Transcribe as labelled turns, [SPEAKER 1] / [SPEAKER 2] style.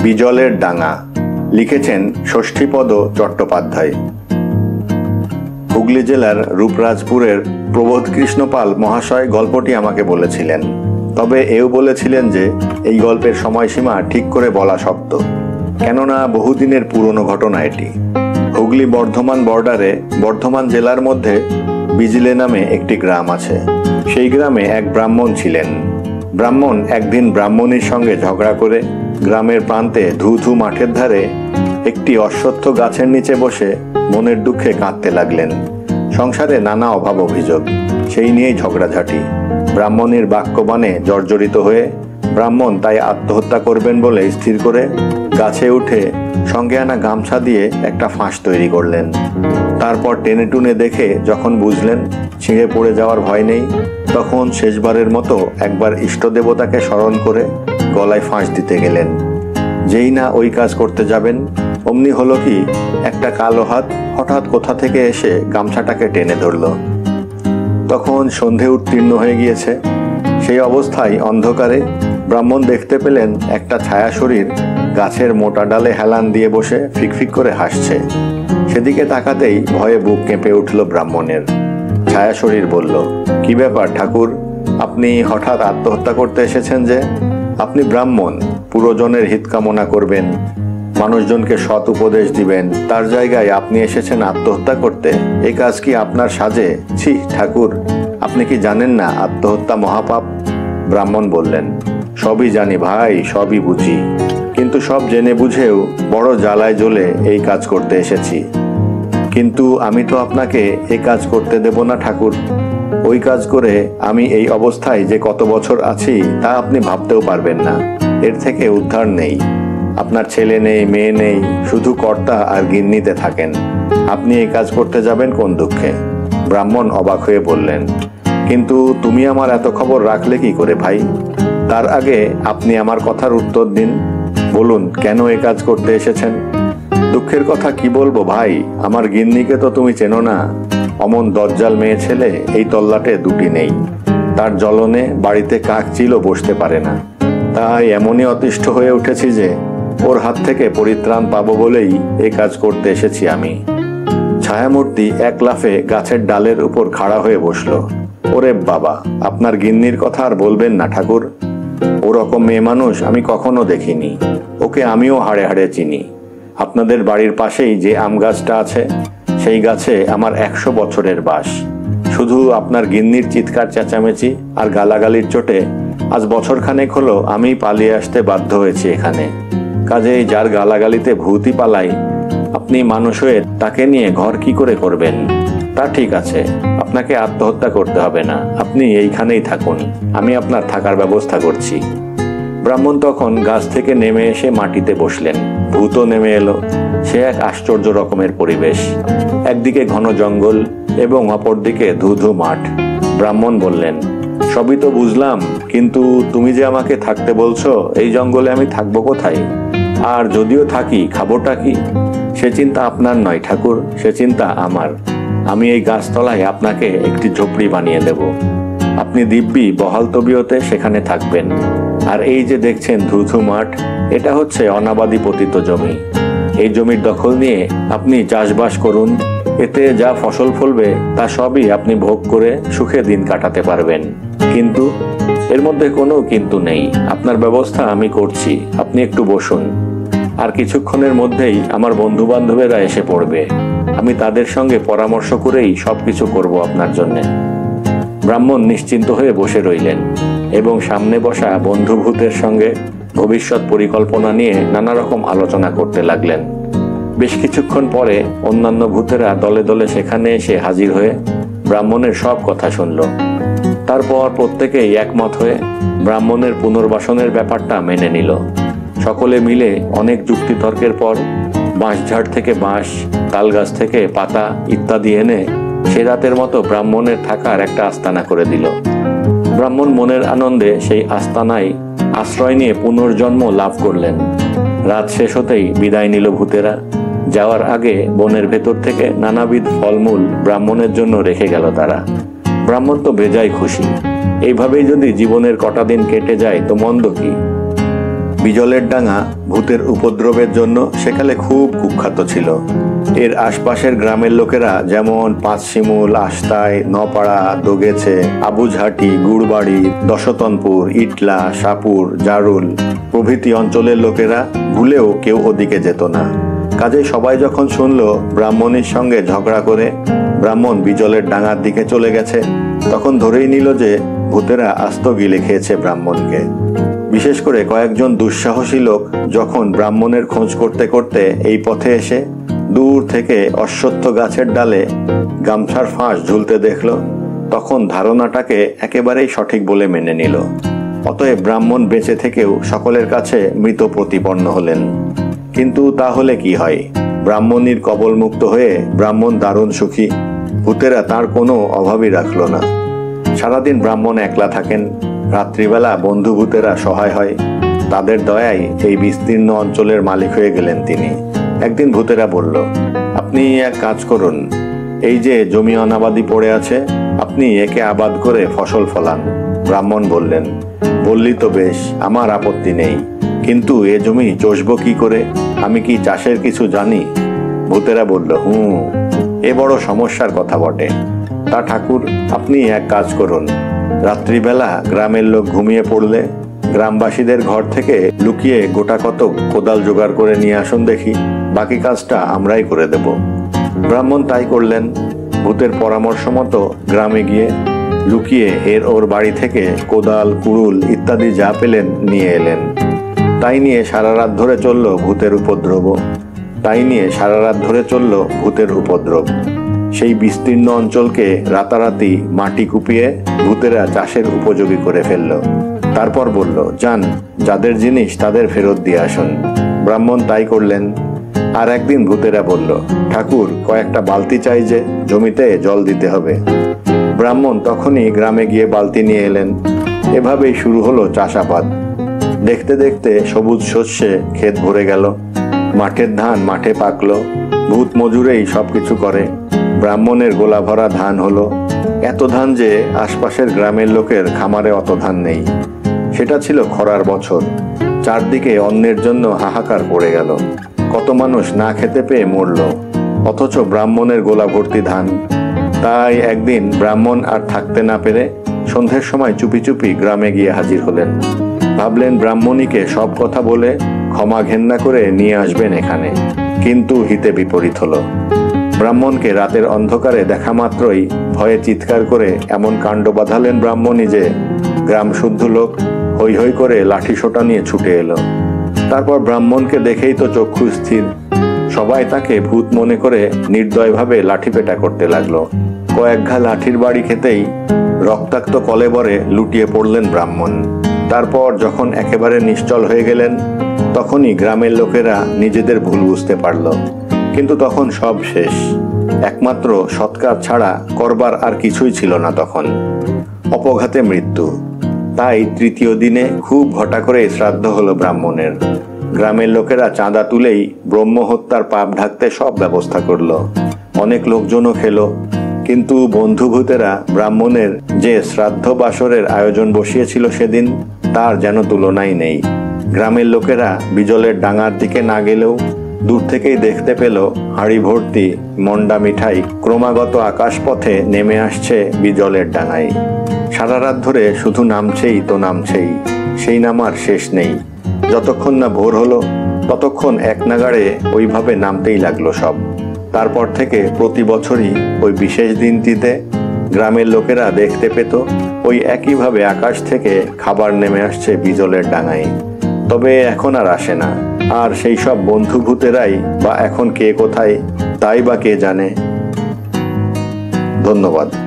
[SPEAKER 1] বিজলের ডাঙা, লিখেছেন ষষ্ঠীপদ চট্টোপাধ্যায়। হুগলি জেলার রূপরাজপুরের প্রবোধ কৃষ্ণ পাল মহাশয় গল্পটি আমাকে বলেছিলেন। তবে এও বলেছিলেন যে এই গল্পের সময়সীমা ঠিক করে বলা শক্ত, কেননা বহুদিনের পুরনো ঘটনা এটি। হুগলি বর্ধমান বর্ডারে বর্ধমান জেলার মধ্যে বিজলে নামে একটি গ্রাম আছে। সেই গ্রামে এক ব্রাহ্মণ ছিলেন। ব্রাহ্মণ একদিন ব্রাহ্মণীর সঙ্গে ঝগড়া করে গ্রামের প্রান্তে ধু ধু মাঠের ধারে একটি অশ্বত্থ গাছের নিচে বসে মনের দুঃখে কাঁদতে লাগলেন। সংসারে নানা অভাব অভিযোগ, সেই নিয়েই ঝগড়াঝাটি। ব্রাহ্মণীর বাক্যবাণে জর্জরিত হয়ে ব্রাহ্মণ তাই আত্মহত্যা করবেন বলে স্থির করে গাছে উঠে সঙ্গে আনা গামছা দিয়ে একটা ফাঁস তৈরি করলেন। তারপর টেনে টুনে দেখে যখন বুঝলেন ছিঁড়ে পড়ে যাওয়ার ভয় নেই, তখন শেষবারের মতো একবার ইষ্টদেবতাকে স্মরণ করে গলায় ফাঁস দিতে গেলেন। যেই না ওই কাজ করতে যাবেন, অমনি হলো কি একটা কালো হাত হঠাৎ কোথা থেকে এসে গামছাটাকে টেনে ধরল। তখন সন্ধে উত্তীর্ণ হয়ে গিয়েছে। সেই অবস্থায় অন্ধকারে ব্রাহ্মণ দেখতে পেলেন একটা ছায়া শরীর গাছের মোটা ডালে হেলান দিয়ে বসে ফিকফিক করে হাসছে। সেদিকে তাকাতেই ভয়ে বুক কেঁপে উঠল ব্রাহ্মণের। ছায়া শরীর বলল, কি ব্যাপার ঠাকুর, আপনি হঠাৎ আত্মহত্যা করতে এসেছেন যে? আপনি ব্রাহ্মণ, পুরোজনের হিত কামনা করবেন, মানুষজনকে সৎ উপদেশ দিবেন, তার জায়গায় আপনি এসেছেন আত্মহত্যা করতে? এই কাজ কি আপনার সাজে? ছি ঠাকুর, আপনি কি জানেন না আত্মহত্যা মহাপাপ? ব্রাহ্মণ বললেন, সবই জানি ভাই, সবই বুঝি, কিন্তু সব জেনে বুঝেও বড় জ্বালায় জ্বলে এই কাজ করতে এসেছি। কিন্তু আমি তো আপনাকে এই কাজ করতে দেব না ঠাকুর। ওই কাজ করে আমি এই অবস্থায় যে কত বছর আছি তা আপনি ভাবতেও পারবেন না। এর থেকে উদ্ধার নেই। আপনার ছেলে নেই, মেয়ে নেই, শুধু কর্তা আর গিন্নিতে থাকেন। আপনি এই কাজ করতে যাবেন কোন দুঃখে? ব্রাহ্মণ অবাক হয়ে বললেন, কিন্তু তুমি আমার এত খবর রাখলে কি করে ভাই? তার আগে আপনি আমার কথার উত্তর দিন। বলুন, কেন এই কাজ করতে এসেছেন? দুঃখের কথা কি বলবো ভাই, আমার গিন্নিকে তো তুমি চেনো না। অমন দজ্জাল মেয়ে ছেলে এই তল্লাটে দুটি নেই। তার জ্বলনে বাড়িতে কাক চিলও বসতে পারে না। তাই এমনই অতিষ্ঠ হয়ে উঠেছি যে ওর হাত থেকে পরিত্রাণ পাবো বলেই এই কাজ করতে এসেছি আমি। ছায়ামূর্তি এক লাফে গাছের ডালের উপর খাড়া হয়ে বসলো। ওরে বাবা, আপনার গিন্নির কথা আর বলবেন না ঠাকুর। ওরকম মেয়ে মানুষ আমি কখনো দেখিনি। ওকে আমিও হাড়ে হাড়ে চিনি। আপনাদের বাড়ির পাশেই যে আম গাছটা আছে, সেই গাছে আমার 100 বছরের বাস। শুধু আপনার গিন্নির চিৎকার চেঁচামেচি আর গালাগালির চোটে আজ বছরখানেক হলো আমি পালিয়ে আসতে বাধ্য হয়েছি এখানে। কাজেই যার গালাগালিতে ভূতই পালাই, আপনি মানুষ হয়ে তাকে নিয়ে ঘর কি করে করবেন? তা ঠিক আছে, আপনাকে আত্মহত্যা করতে হবে না, আপনি এইখানেই থাকুন, আমি আপনার থাকার ব্যবস্থা করছি। ব্রাহ্মণ তখন গাছ থেকে নেমে এসে মাটিতে বসলেন। ভূতও নেমে এলো। সে এক আশ্চর্য রকমের পরিবেশ। একদিকে ঘন জঙ্গল এবং অপরদিকে ধু ধু মাঠ। ব্রাহ্মণ বললেন, সবই তো বুঝলাম, কিন্তু তুমি যে আমাকে থাকতে বলছো, এই জঙ্গলে আমি থাকবো কোথায়? আর যদিও থাকি, খাবোটা কি? সে চিন্তা আপনার নয় ঠাকুর, সে চিন্তা আমার। আমি এই গাছতলায় আপনাকে একটি ঝুপড়ি বানিয়ে দেব। আপনি দিব্যি বহাল তবিয়তে সেখানে থাকবেন। আর এই যে দেখছেন ধুধু মাঠ, এটা হচ্ছে অনাবাদি পতিত জমি। এই জমির দখল নিয়ে আপনি চাষবাস করুন। এতে যা ফসল ফলবে তা সবই আপনি ভোগ করে সুখে দিন কাটাতে পারবেন। কিন্তু এর মধ্যে কোনো কিন্তু নেই। আপনার ব্যবস্থা আমি করছি, আপনি একটু বসুন। আর কিছুক্ষণের মধ্যেই আমার বন্ধু বান্ধবেরা এসে পড়বে। আমি তাদের সঙ্গে পরামর্শ করেই সবকিছু করব আপনার জন্যে। ব্রাহ্মণ নিশ্চিন্ত হয়ে বসে রইলেন এবং সামনে বসা বন্ধু ভূতের সঙ্গে ভবিষ্যৎ পরিকল্পনা নিয়ে নানা রকম আলোচনা করতে লাগলেন। বেশ কিছুক্ষণ পরে অন্যান্য ভূতেরা দলে দলে সেখানে এসে হাজির হয়ে ব্রাহ্মণের সব কথা শুনল। তারপর প্রত্যেকেই একমত হয়ে ব্রাহ্মণের পুনর্বাসনের ব্যাপারটা মেনে নিল। সকলে মিলে অনেক যুক্তিতর্কের পর বাঁশঝাড় থেকে বাঁশ, তাল গাছ থেকে পাতা ইত্যাদি এনে সে রাতের মতো ব্রাহ্মণের থাকার একটা আস্তানা করে দিল। ব্রাহ্মণ মনের আনন্দে সেই আস্তানায় আশ্রয় নিয়ে পুনর্জন্ম লাভ করলেন। রাত শেষ হতেই বিদায় নিল ভূতেরা। যাওয়ার আগে বনের ভেতর থেকে নানাবিধ ফলমূল ব্রাহ্মণের জন্য রেখে গেল তারা। ব্রাহ্মণ তো বেজায় খুশি। এইভাবেই যদি জীবনের কটা দিন কেটে যায় তো মন্দ কি? বিজলের ডাঙা ভূতের উপদ্রবের জন্য সেকালে খুব কুখ্যাত ছিল। এর আশপাশের গ্রামের লোকেরা যেমন পাঁচশিমুল, আস্তায়, নপাড়া, দোগেছে, আবুঝাটি, গুড়বাড়ি, দশতনপুর, ইটলা, সাপুর, জারুল প্রভৃতি অঞ্চলের লোকেরা ভুলেও কেউ ওদিকে যেত না। কাজে সবাই যখন শুনল ব্রাহ্মণীর সঙ্গে ঝগড়া করে ব্রাহ্মণ বিজলের ডাঙার দিকে চলে গেছে, তখন ধরেই নিল যে ভূতেরা আস্ত গিলে খেয়েছে ব্রাহ্মণকে। বিশেষ করে কয়েকজন দুঃসাহসী লোক যখন ব্রাহ্মণের খোঁজ করতে করতে এই পথে এসে দূর থেকে অশ্বত্থ গাছের ডালে গামছার ফাঁস ঝুলতে দেখল, তখন ধারণাটাকে একেবারেই সঠিক বলে মেনে নিল। অতএব ব্রাহ্মণ বেঁচে থেকেও সকলের কাছে মৃত প্রতিপন্ন হলেন। কিন্তু তাহলে কি হয়? ব্রাহ্মণীর কবলমুক্ত হয়ে ব্রাহ্মণ দারুণ সুখী, ভূতেরা তার কোনো অভাবই রাখল না। সারাদিন ব্রাহ্মণ একলা থাকেন, রাত্রিবেলা বন্ধু ভূতেরা সহায় হয়। তাদের দয়ায় এই বিস্তীর্ণ অঞ্চলের মালিক হয়ে গেলেন তিনি। একদিন ভূতেরা বলল, আপনি এক কাজ করুন, এই যে জমি অনাবাদি পড়ে আছে, আপনি একে আবাদ করে ফসল ফলান। ব্রাহ্মণ বললেন, বললি তো বেশ, আমার আপত্তি নেই, কিন্তু এ জমি চষব কি করে? আমি কি চাষের কিছু জানি? ভূতেরা বলল, এ বড় সমস্যার কথা বটে। তা ঠাকুর, আপনি এক কাজ করুন, রাত্রিবেলা গ্রামের লোক ঘুমিয়ে পড়লে গ্রামবাসীদের ঘর থেকে লুকিয়ে গোটা কত কোদাল জোগাড় করে নিয়ে আসুন দেখি, বাকি কাজটা আমরাই করে দেব। ব্রাহ্মণ তাই করলেন। ভূতের পরামর্শ মতো গ্রামে গিয়ে লুকিয়ে ওর বাড়ি থেকে কোদাল, কুড়ুল ইত্যাদি যা পেলেন নিয়ে এলেন। তাই নিয়ে সারা রাত ধরে চলল ভূতের উপদ্রব। সেই বিস্তীর্ণ অঞ্চলকে রাতারাতি মাটি কুপিয়ে ভূতেরা চাষের উপযোগী করে ফেলল। তারপর বলল, যান, যাদের জিনিস তাদের ফেরত দিয়ে আসুন। ব্রাহ্মণ তাই করলেন। আর একদিন ভূতেরা বলল, ঠাকুর, কয়েকটা বালতি চাই যে, জমিতে জল দিতে হবে। ব্রাহ্মণ তখনই গ্রামে গিয়ে বালতি নিয়ে এলেন। এভাবেই শুরু হলো চাষাবাদ। দেখতে দেখতে সবুজ শস্যে ক্ষেত ভরে গেল, মাঠের ধান মাঠে পাকলো। ভূত মজুরেই সবকিছু করে। ব্রাহ্মণের গোলা ভরা ধান হলো, এত ধান যে আশপাশের গ্রামের লোকের খামারে অত ধান নেই। সেটা ছিল খরার বছর। চারদিকে অন্নের জন্য হাহাকার পড়ে গেল। কত মানুষ না খেতে পেয়ে মরল, অথচ ব্রাহ্মণের গোলা ভর্তি ধান। তাই একদিন ব্রাহ্মণ আর থাকতে না পেরে সন্ধ্যের সময় চুপি চুপি গ্রামে গিয়ে হাজির হলেন। ভাবলেন ব্রাহ্মণীকে সব কথা বলে ক্ষমা ঘেন্না করে নিয়ে আসবেন এখানে, কিন্তু হিতে বিপরীত হলো। ব্রাহ্মণকে রাতের অন্ধকারে দেখা মাত্রই ভয়ে চিৎকার করে এমন কাণ্ড বাঁধালেন ব্রাহ্মণী যে গ্রাম শুদ্ধ লোক হৈ হৈ করে লাঠি সোটা নিয়ে ছুটে এলো। তারপর ব্রাহ্মণকে দেখেই তো চক্ষু স্থির। সবাই তাকে ভূত মনে করে নির্দয়ভাবে লাঠি পেটা করতে লাগলো। কয়েক ঘা লাঠির বাড়ি খেতেই রক্তাক্ত কলেবরে লুটিয়ে পড়লেন ব্রাহ্মণ। তারপর যখন একেবারে নিশ্চল হয়ে গেলেন, তখনই গ্রামের লোকেরা নিজেদের ভুল বুঝতে পারল। কিন্তু তখন সব শেষ, একমাত্র সৎকার ছাড়া করবার আর কিছুই ছিল না তখন। অপঘাতে মৃত্যু। তাই তৃতীয় দিনে খুব ঘটা করে শ্রাদ্ধ হলো ব্রাহ্মণের। গ্রামের লোকেরা চাঁদা তুলেই ব্রহ্ম হত্যার পাপ ঢাকতে সব ব্যবস্থা করলো। অনেক লোকজনও খেলো। কিন্তু বন্ধুভূতেরা ব্রাহ্মণের যে শ্রাদ্ধ বাসরের আয়োজন বসিয়েছিল সেদিন, তার যেন তুলনাই নেই। গ্রামের লোকেরা বিজলের ডাঙার দিকে না গেলেও দূর থেকেই দেখতে পেল হাঁড়ি ভর্তি মন্ডা মিঠাই ক্রমাগত আকাশপথে নেমে আসছে বিজলের ডাঙায়। সারা রাত ধরে শুধু নামছেই তো নামছেই, সেই নামার শেষ নেই। যতক্ষণ না ভোর হলো ততক্ষণ এক নাগাড়ে ওইভাবে নামতেই লাগলো সব। তারপর থেকে প্রতি বছরই ওই বিশেষ দিনটিতে গ্রামের লোকেরা দেখতে পেত ওই একইভাবে আকাশ থেকে খাবার নেমে আসছে বিজলের ডাঙায়। তবে এখন আর আসে না। আর সেই সব বন্ধুভূতেরাই বা এখন কে কোথায়, তাই বা কে জানে। ধন্যবাদ।